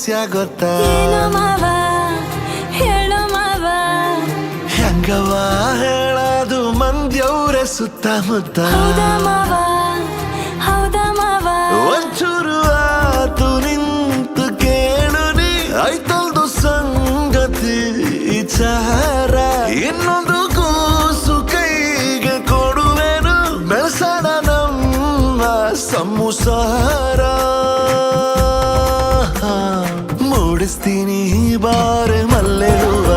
ರಹಸ್ಯ ಗೊತ್ತಾ ಏನೋ ಮಾವ ಹೇಳೋ ಮಾವ ಹೆಂಗವ ಹೇಳದು ಮಂದ್ಯವ್ರೆ ಸುತ್ತಮುತ್ತ ಹೌದಾ ಮಾವ ಹೌದಾ ಮಾವ ಒಂಚೂರು ಆತು ನಿಂತು ಕೇಳು ನೀ ಆಯ್ತಲ್ದು ಸಂಗತಿ ವಿಚಾರ ಇನ್ನೊಂದು ಕೂಸು ಕೈಗೆ ಕೊಡುವೆನು ಬೆಳ್ಸಣ ನಮ್ಮ ಸಂಸಾರ ಮೂಡಿಸ್ತೀನಿ ಬಾರೆ ಮಲ್ಲೆ ಹೂವ